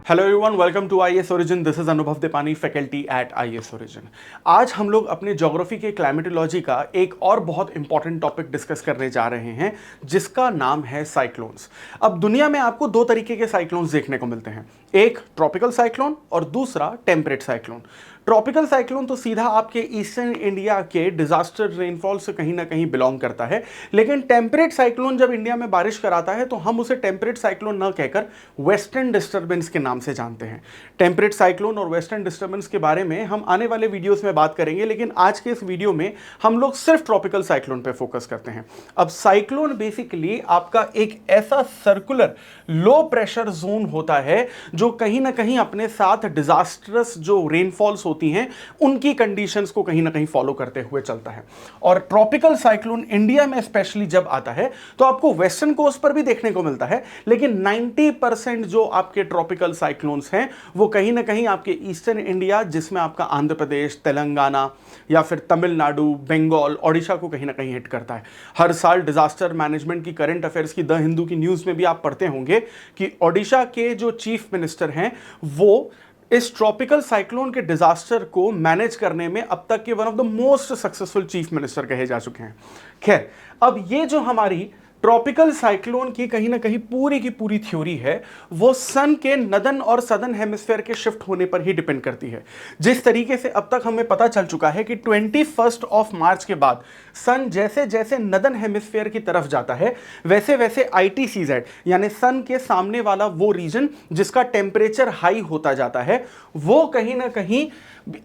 Hello everyone, welcome to IAS origin. This is Anubhav Dipani, faculty at IAS origin. आज हम लोग अपने ज्योग्राफी के क्लाइमेटोलॉजी का एक और बहुत इंपॉर्टेंट टॉपिक डिस्कस करने जा रहे हैं, जिसका नाम है साइक्लोन्स। अब दुनिया में आपको दो तरीके के साइक्लोन्स देखने को मिलते हैं, एक ट्रॉपिकल साइक्लोन और दूसरा टेम्परेट साइक्लोन। ट्रॉपिकल साइक्लोन तो सीधा आपके ईस्टर्न इंडिया के डिजास्टर रेनफॉल से कहीं ना कहीं बिलोंग करता है, लेकिन टेम्परेट साइक्लोन जब इंडिया में बारिश कराता है तो हम उसे टेम्परेट साइक्लोन न कहकर वेस्टर्न डिस्टर्बेंस के नाम से जानते हैं। टेम्परेट साइक्लोन और वेस्टर्न डिस्टर्बेंस के बारे में हम आने वाले वीडियोस में बात करेंगे, लेकिन आज के इस वीडियो में हम लोग सिर्फ ट्रॉपिकल साइक्लोन पे फोकस करते हैं। अब साइक्लोन बेसिकली आपका एक ऐसा सर्कुलर लो प्रेशर जोन होता है जो कहीं ना कहीं अपने साथ डिजास्टरस जो रेनफॉल्स होती हैं उनकी कंडीशंस को कहीं ना कहीं फॉलो करते हुए चलता है। और ट्रॉपिकल साइक्लोन इंडिया में स्पेशली जब आता है तो आपको वेस्टर्न कोस्ट पर भी देखने को मिलता है, लेकिन 90% जो आपके ट्रॉपिकल साइक्लोन्स हैं वो कहीं ना कहीं आपके ईस्टर्न इंडिया, जिसमें आपका आंध्र प्रदेश, तेलंगाना या फिर तमिलनाडु, बंगाल, ओडिशा को कहीं ना कहीं हिट करता है। हर साल डिजास्टर मैनेजमेंट की, करंट अफेयर्स की, द हिंदू की न्यूज़ में भी आप पढ़ते होंगे कि ओडिशा के जो चीफ मिनिस्टर हैं वो इस ट्रॉपिकल साइक्लोन के डिजास्टर को मैनेज करने में अब तक के one of the most successful chief minister कहे जा चुके हैं। खैर, अब ये जो हमारी ट्रॉपिकल साइक्लोन की कहीं ना कहीं पूरी की पूरी थ्योरी है वो सन के नदन और सदर्न हेमिस्फेयर के शिफ्ट होने पर ही डिपेंड करती है। जिस तरीके से अब तक हमें पता चल चुका है कि 21 मार्च के बाद सन जैसे जैसे नदन हेमिस्फेयर की तरफ जाता है वैसे वैसे ITCZ यानी सन के सामने वाला वो रीजन जिसका टेम्परेचर हाई होता जाता है वो कहीं ना कहीं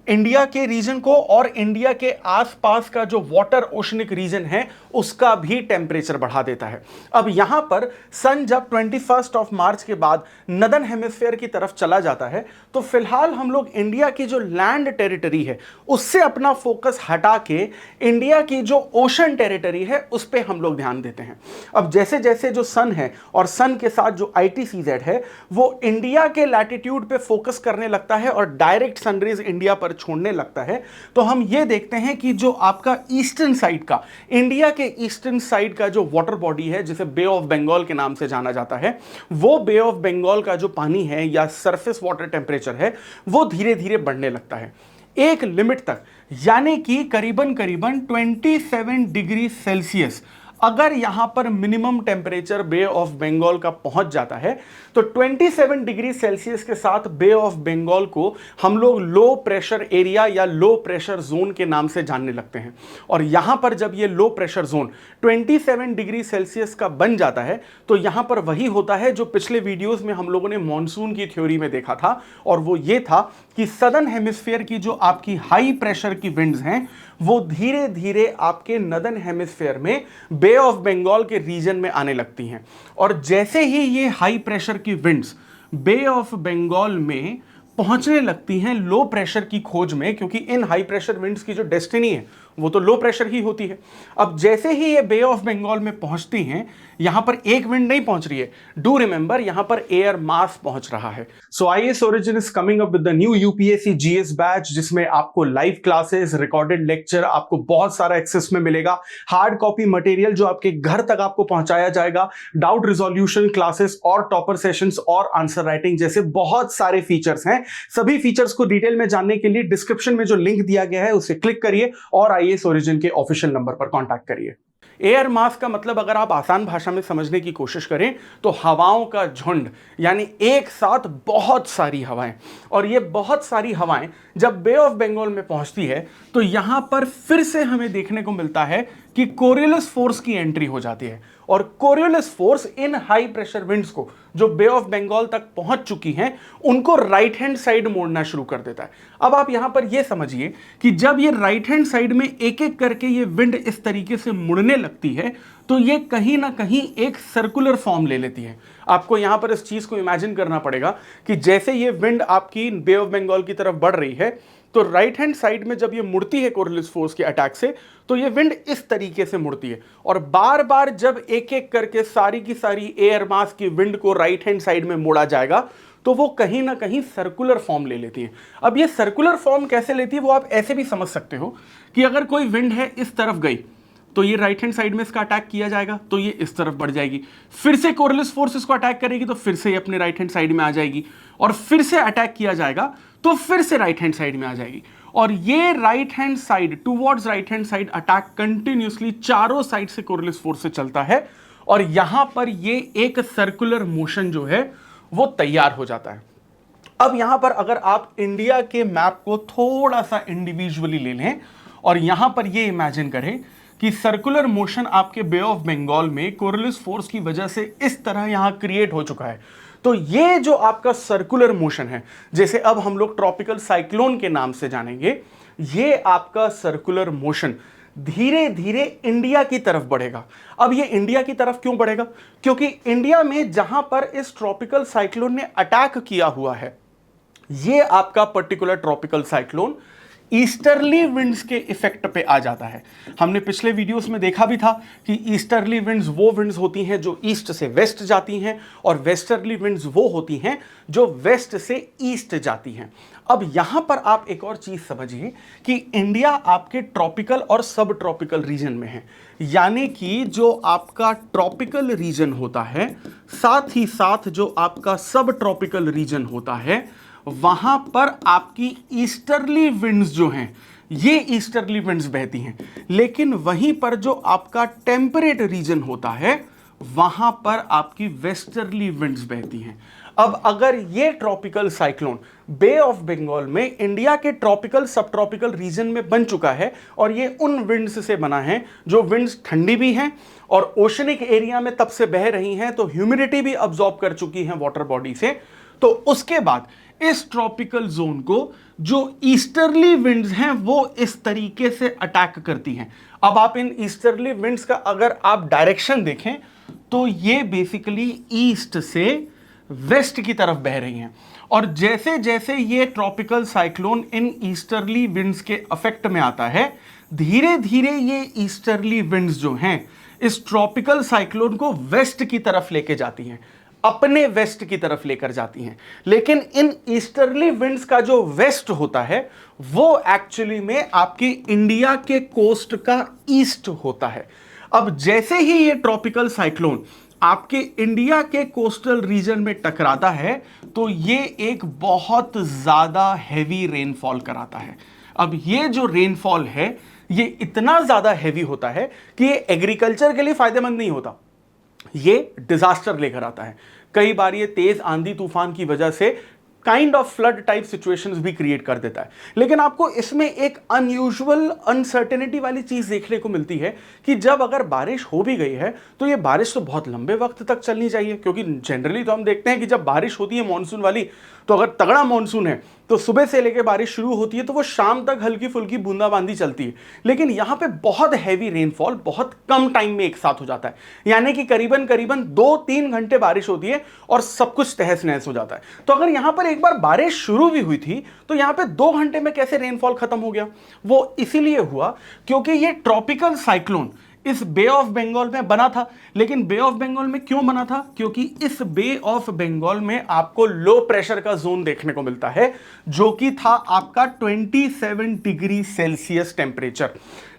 इंडिया के रीजन को और इंडिया के आसपास का जो वाटर ओशनिक रीजन है उसका भी टेम्परेचर बढ़ा देता है। अब यहां पर सन जब 21 मार्च के बाद नदर्न हेमिस्फेयर की तरफ चला जाता है तो फिलहाल हम लोग इंडिया की जो लैंड टेरिटरी है उससे अपना फोकस हटा के इंडिया की जो ओशन टेरिटरी है उस पर हम लोग ध्यान देते हैं। अब जैसे जैसे जो सन है और सन के साथ जो ITCZ है वो इंडिया के लैटिट्यूड पे फोकस करने लगता है और डायरेक्ट सनरेज इंडिया पर छोड़ने लगता है, तो हम ये देखते हैं कि जो आपका ईस्टर्न साइड का, इंडिया के ईस्टर्न साइड का जो वाटर बॉडी है जिसे बे ऑफ बंगाल के नाम से जाना जाता है, वो बे ऑफ बंगाल का जो पानी है या सरफेस वाटर टेम्परेचर है वो धीरे धीरे बढ़ने लगता है एक लिमिट तक, यानी कि करीबन करीबन 27 डिग्री सेल्सियस अगर यहां पर minimum temperature bay of Bengal का पहुंच जाता है तो 27 डिग्री सेल्सियस के साथ बे ऑफ बंगाल को हम लोग लो प्रेशर एरिया या लो प्रेशर जोन के नाम से जानने लगते हैं। और यहां पर जब ये low pressure zone 27 degree Celsius का बन जाता है तो यहां पर वही होता है जो पिछले वीडियोस में हम लोगों ने मॉनसून की थ्योरी में देखा था, और वो ये था कि सदर्न हेमिस्फीयर की जो आपकी हाई प्रेशर की विंड्स हैं वो धीरे धीरे आपके नदर्न हेमिस्फीयर में बे ऑफ बंगाल के रीजन में आने लगती हैं। और जैसे ही ये हाई प्रेशर की विंड्स बे ऑफ बंगाल में पहुंचने लगती हैं लो प्रेशर की खोज में, क्योंकि इन हाई प्रेशर विंड्स की जो डेस्टिनी है वो तो लो प्रेशर ही होती है। अब जैसे ही ये बे ऑफ बंगाल में पहुंचती हैं, यहां पर एक विंड नहीं पहुंच रही है, डू रिमेंबर यहां पर एयर मास पहुंच रहा है। So IAS origin is coming up with the new UPSC GS batch, जिसमें आपको लाइव क्लासेस, रिकॉर्डेड लेक्चर, आपको बहुत सारा एक्सेस में मिलेगा, हार्ड कॉपी मटेरियल जो आपके घर तक आपको पहुंचाया जाएगा, डाउट रिजोल्यूशन क्लासेस और टॉपर सेशंस और आंसर राइटिंग जैसे बहुत सारे फीचर्स हैं। सभी फीचर्स को डिटेल में जानने के लिए डिस्क्रिप्शन में जो लिंक दिया गया है उसे क्लिक करिए और आईएएस ओरिजिन के ऑफिशियल नंबर पर कांटेक्ट करिए। एयर मास का मतलब अगर आप आसान भाषा में समझने की कोशिश करें तो हवाओं का झुंड, यानी एक साथ बहुत सारी हवाएं। और ये बहुत सारी हवाएं जब बे ऑफ बंगाल में पहुंचती है तो यहां पर फिर से हमें देखने को मिलता है कि कोरियोलिस फोर्स की एंट्री हो जाती है, और Coriolis force in high pressure winds को जो बे ऑफ बंगाल तक पहुंच चुकी हैं उनको राइट हैंड साइड मोड़ना शुरू कर देता है। अब आप यहां पर यह समझिए कि जब ये राइट हैंड साइड में एक एक करके ये विंड इस तरीके से मुड़ने लगती है तो ये कहीं ना कहीं एक सर्कुलर फॉर्म ले लेती है। आपको यहां पर इस चीज को इमेजिन करना पड़ेगा कि जैसे ये विंड आपकी बे ऑफ बंगाल की तरफ बढ़ रही है तो राइट हैंड साइड में जब ये मुड़ती है कोरियोलिस फोर्स के अटैक से तो ये विंड इस तरीके से मुड़ती है, और बार बार जब एक एक करके सारी की सारी एयर मास की विंड को राइट हैंड साइड में मोड़ा जाएगा तो वो कहीं ना कहीं सर्कुलर फॉर्म ले लेती है। अब ये सर्कुलर फॉर्म कैसे लेती है वो आप ऐसे भी समझ सकते हो कि अगर कोई विंड है इस तरफ गई तो ये राइट हैंड साइड में इसका अटैक किया जाएगा, तो ये इस तरफ बढ़ जाएगी। फिर से कोरियोलिस फोर्स इसको अटैक करेगी तो फिर से ये अपने राइट हैंड साइड में आ जाएगी, और फिर से अटैक किया जाएगा तो फिर से राइट हैंड साइड में आ जाएगी। और ये right hand side towards right hand side attack continuously चारों साइड से कोरियोलिस फोर्स से चलता है, और यहां पर ये एक सर्कुलर मोशन जो है वो तैयार हो जाता है। अब यहां पर अगर आप इंडिया के मैप को थोड़ा सा इंडिविजुअली ले लें और यहां पर ये इमेजिन करें कि सर्कुलर मोशन आपके बे ऑफ बंगाल में कोरियोलिस फोर्स की वजह से इस तरह यहां क्रिएट हो चुका है, तो ये जो आपका सर्कुलर मोशन है, जैसे अब हम लोग ट्रॉपिकल साइक्लोन के नाम से जानेंगे, ये आपका सर्कुलर मोशन धीरे धीरे इंडिया की तरफ बढ़ेगा। अब ये इंडिया की तरफ क्यों बढ़ेगा? क्योंकि इंडिया में जहां पर इस ट्रॉपिकल साइक्लोन ने अटैक किया हुआ है, ये आपका particular tropical cyclone easterly winds के इफेक्ट पे आ जाता है। हमने पिछले वीडियोस में देखा भी था कि ईस्टर्ली विंड्स वो विंड्स होती हैं जो ईस्ट से वेस्ट जाती हैं, और वेस्टर्ली विंड्स वो होती हैं जो वेस्ट से ईस्ट जाती हैं। अब यहां पर आप एक और चीज समझिए कि इंडिया आपके ट्रॉपिकल और सब ट्रॉपिकल रीजन में है, यानी कि जो आपका ट्रॉपिकल रीजन होता है साथ ही साथ जो आपका सब ट्रॉपिकल रीजन होता है, वहां पर आपकी ईस्टर्ली विंड्स जो हैं ये ईस्टर्ली विंड्स बहती हैं, लेकिन वहीं पर जो आपका टेम्परेट रीजन होता है वहां पर आपकी वेस्टर्ली विंड्स बहती हैं। अब अगर ये tropical cyclone bay of Bengal में इंडिया के ट्रॉपिकल सब ट्रॉपिकल रीजन में बन चुका है, और ये उन विंड्स से बना है जो विंड्स ठंडी भी हैं और ओशनिक एरिया में तब से बह रही हैं, तो ह्यूमिडिटी भी अब्सॉर्ब कर चुकी है वाटर बॉडी से, तो उसके बाद इस ट्रॉपिकल जोन को जो ईस्टर्ली विंड्स हैं वो इस तरीके से अटैक करती हैं। अब आप इन ईस्टर्ली विंड्स का अगर आप डायरेक्शन देखें तो ये बेसिकली ईस्ट से वेस्ट की तरफ बह रही हैं, और जैसे जैसे ये ट्रॉपिकल साइक्लोन इन ईस्टर्ली विंड्स के अफेक्ट में आता है, धीरे धीरे ये ईस्टर्ली विंड्स जो हैं इस ट्रॉपिकल साइक्लोन को वेस्ट की तरफ लेके जाती हैं, अपने वेस्ट की तरफ लेकर जाती हैं। लेकिन इन ईस्टर्ली विंड्स का जो वेस्ट होता है वो एक्चुअली में आपके इंडिया के कोस्ट का ईस्ट होता है। अब जैसे ही ये ट्रॉपिकल साइक्लोन आपके इंडिया के कोस्टल रीजन में टकराता है तो ये एक बहुत ज्यादा हैवी रेनफॉल कराता है। अब ये जो रेनफॉल है ये इतना ज्यादा हैवी होता है कि ये एग्रीकल्चर के लिए फायदेमंद नहीं होता, ये डिजास्टर लेकर आता है। कई बार ये तेज आंधी तूफान की वजह से kind of flood type situations भी क्रिएट कर देता है। लेकिन आपको इसमें एक अनयूजुअल अनसर्टेनिटी वाली चीज देखने को मिलती है कि जब अगर बारिश हो भी गई है तो ये बारिश तो बहुत लंबे वक्त तक चलनी चाहिए, क्योंकि जनरली तो हम देखते हैं कि जब बारिश होती है मॉनसून वाली, तो अगर तगड़ा मॉनसून है तो सुबह से लेकर बारिश शुरू होती है तो वो शाम तक हल्की फुल्की बूंदाबांदी चलती है। लेकिन यहाँ पे बहुत हैवी रेनफॉल बहुत कम टाइम में एक साथ हो जाता है, यानी कि करीबन करीबन 2-3 घंटे बारिश होती है और सब कुछ तहस नहस हो जाता है। तो अगर यहाँ पर एक बार बारिश शुरू भी हुई थी तो यहाँ पे 2 घंटे में कैसे रेनफॉल खत्म हो गया? वो इसीलिए हुआ क्योंकि ये ट्रॉपिकल साइक्लोन इस बे ऑफ बंगाल में बना था। लेकिन बे ऑफ बंगाल में क्यों बना था? क्योंकि इस बे ऑफ बंगाल में आपको लो प्रेशर का जोन देखने को मिलता है, जो कि था आपका 27 डिग्री सेल्सियस टेम्परेचर।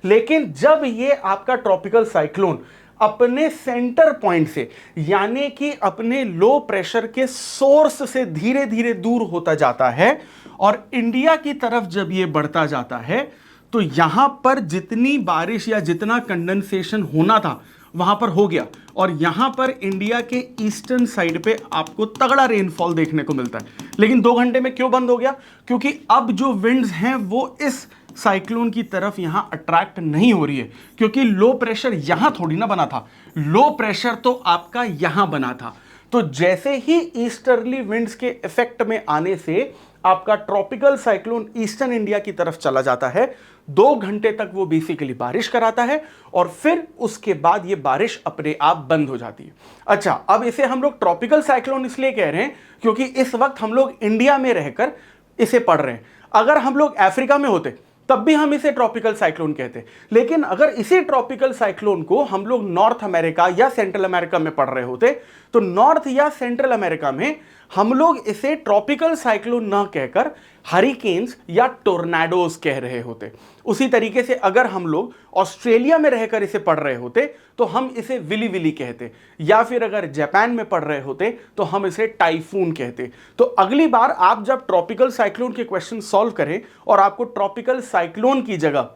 लेकिन जब ये आपका ट्रॉपिकल साइक्लोन अपने सेंटर पॉइंट से, यानी कि अपने लो प्रेशर के सोर्स से धीरे धीरे दूर होता जाता है और इंडिया की तरफ जब ये बढ़ता जाता है, तो यहां पर जितनी बारिश या जितना कंडेंसेशन होना था वहां पर हो गया, और यहां पर इंडिया के ईस्टर्न साइड पे आपको तगड़ा रेनफॉल देखने को मिलता है। लेकिन 2 घंटे में क्यों बंद हो गया? क्योंकि अब जो विंड्स हैं वो इस साइक्लोन की तरफ यहां अट्रैक्ट नहीं हो रही है, क्योंकि लो प्रेशर यहां थोड़ी ना बना था, लो प्रेशर तो आपका यहां बना था। तो जैसे ही ईस्टर्ली विंड्स के इफेक्ट में आने से आपका ट्रॉपिकल साइक्लोन ईस्टर्न इंडिया की तरफ चला जाता है, 2 घंटे तक वो बेसिकली बारिश कराता है और फिर उसके बाद ये बारिश अपने आप बंद हो जाती है। अच्छा, अब इसे हम लोग ट्रॉपिकल साइक्लोन इसलिए कह रहे हैं क्योंकि इस वक्त हम लोग इंडिया में रहकर इसे पढ़ रहे हैं। अगर हम लोग अफ्रीका में होते तब भी हम इसे ट्रॉपिकल साइक्लोन कहते हैं। लेकिन अगर इसी ट्रॉपिकल साइक्लोन को हम लोग नॉर्थ अमेरिका या सेंट्रल अमेरिका में पढ़ रहे होते, तो नॉर्थ या सेंट्रल अमेरिका में हम लोग इसे ट्रॉपिकल साइक्लोन ना कहकर हरिकेन्स या टोर्नाडोज कह रहे होते। उसी तरीके से अगर हम लोग ऑस्ट्रेलिया में रहकर इसे पढ़ रहे होते तो हम इसे विली विली कहते, या फिर अगर जापान में पढ़ रहे होते तो हम इसे टाइफून कहते। तो अगली बार आप जब ट्रॉपिकल साइक्लोन के क्वेश्चन सॉल्व करें और आपको ट्रॉपिकल साइक्लोन की जगह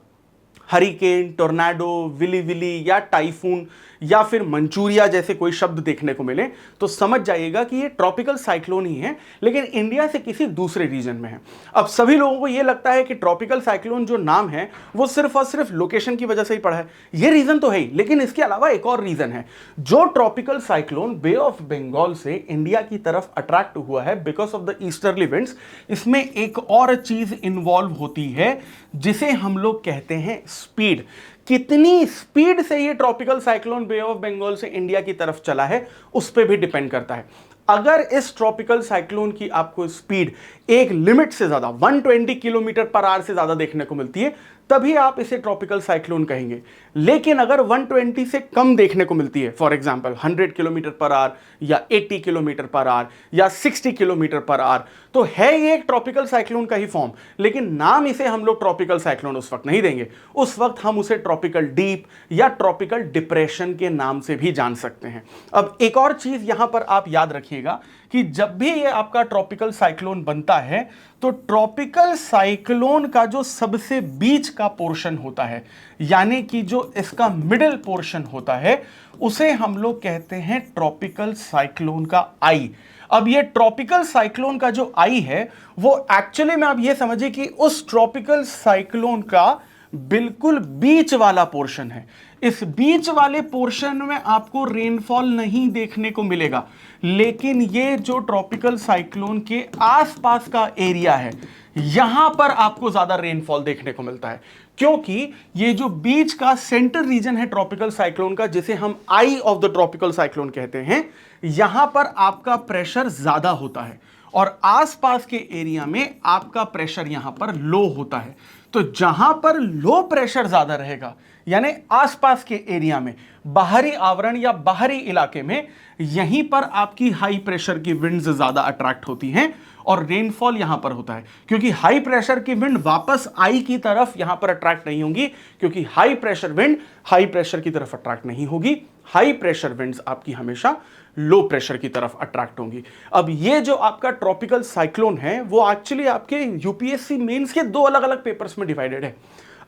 हरिकेन, टोर्नाडो, विली विली या टाइफून या फिर मंचूरिया जैसे कोई शब्द देखने को मिले, तो समझ जाइएगा कि ये ट्रॉपिकल साइक्लोन ही है, लेकिन इंडिया से किसी दूसरे रीजन में है। अब सभी लोगों को ये लगता है कि ट्रॉपिकल साइक्लोन जो नाम है वो सिर्फ और सिर्फ लोकेशन की वजह से ही पड़ा है। ये रीजन तो है ही, लेकिन इसके अलावा एक और रीजन है। जो tropical cyclone bay of Bengal से इंडिया की तरफ अट्रैक्ट हुआ है because of the easterly winds, इसमें एक और चीज इन्वॉल्व होती है जिसे हम लोग कहते हैं स्पीड। कितनी स्पीड से ये tropical cyclone bay of Bengal से इंडिया की तरफ चला है उस पर भी डिपेंड करता है। अगर इस ट्रॉपिकल साइक्लोन की आपको स्पीड एक लिमिट से ज्यादा 120 किलोमीटर पर आवर से ज्यादा देखने को मिलती है, तभी आप इसे ट्रॉपिकल साइक्लोन कहेंगे। लेकिन अगर 120 से कम देखने को मिलती है, for example 100 kilometre per hour या 80 किलोमीटर पर आवर या 60 किलोमीटर पर आवर, तो है ये एक ट्रॉपिकल साइक्लोन का ही फॉर्म, लेकिन नाम इसे हम लोग ट्रॉपिकल साइक्लोन उस वक्त नहीं देंगे। उस वक्त हम उसे ट्रॉपिकल डीप या ट्रॉपिकल डिप्रेशन के नाम से भी जान सकते हैं। अब एक और चीज यहां पर आप याद रखिएगा कि जब भी ये आपका ट्रॉपिकल साइक्लोन बनता है तो ट्रॉपिकल साइक्लोन का जो सबसे बीच का पोर्शन होता है, यानी कि जो इसका मिडिल पोर्शन होता है, उसे हम लोग कहते हैं ट्रॉपिकल साइक्लोन का आई। अब ये ट्रॉपिकल साइक्लोन का जो आई है वो एक्चुअली में आप ये समझिए कि उस ट्रॉपिकल साइक्लोन का बिल्कुल बीच वाला पोर्शन है। इस बीच वाले पोर्शन में आपको रेनफॉल नहीं देखने को मिलेगा, लेकिन ये जो ट्रॉपिकल साइक्लोन के आसपास का एरिया है यहां पर आपको ज्यादा रेनफॉल देखने को मिलता है, क्योंकि ये जो बीच का सेंटर रीजन है ट्रॉपिकल साइक्लोन का, जिसे हम आई ऑफ द ट्रॉपिकल साइक्लोन कहते हैं, यहां पर आपका प्रेशर ज्यादा होता है और आसपास के एरिया में आपका प्रेशर यहां पर लो होता है। तो जहां पर लो प्रेशर ज्यादा रहेगा, यानी आसपास के एरिया में, बाहरी आवरण या बाहरी इलाके में, यहीं पर आपकी हाई प्रेशर की विंड्स ज्यादा अट्रैक्ट होती हैं और रेनफॉल यहां पर होता है। क्योंकि हाई प्रेशर की विंड वापस आई की तरफ यहां पर अट्रैक्ट नहीं होंगी, क्योंकि high pressure wind high pressure की तरफ अट्रैक्ट नहीं होगी। हाई प्रेशर विंड्स आपकी हमेशा लो प्रेशर की तरफ अट्रैक्ट होंगी। अब ये जो आपका ट्रॉपिकल साइक्लोन है वो एक्चुअली आपके यूपीएससी मेंस के दो अलग अलग पेपर्स में डिवाइडेड है।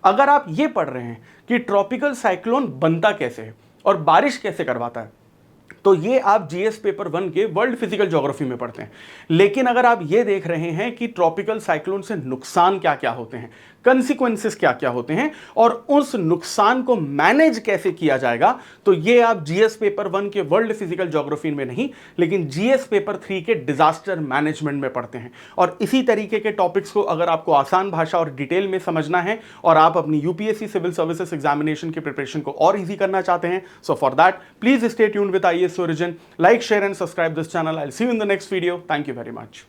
अगर आप ये पढ़ रहे हैं कि ट्रॉपिकल साइक्लोन बनता कैसे है और बारिश कैसे करवाता है, तो ये आप जीएस पेपर 1 के वर्ल्ड फिजिकल ज्योग्राफी में पढ़ते हैं। लेकिन अगर आप ये देख रहे हैं कि ट्रॉपिकल साइक्लोन से नुकसान क्या क्या होते हैं, कंसिक्वेंसेस क्या क्या होते हैं और उस नुकसान को मैनेज कैसे किया जाएगा, तो ये आप जीएस पेपर 1 के वर्ल्ड फिजिकल ज्योग्राफी में नहीं, लेकिन जीएस पेपर 3 के डिजास्टर मैनेजमेंट में पढ़ते हैं। और इसी तरीके के टॉपिक्स को अगर आपको आसान भाषा और डिटेल में समझना है और आप अपनी यूपीएससी सिविल सर्विसेज एग्जामिनेशन की प्रिपरेशन को और ईजी करना चाहते हैं, so for that please stay tuned with IAS Origin. Like, share and subscribe this channel. I'll see you in the next video. Thank you very much.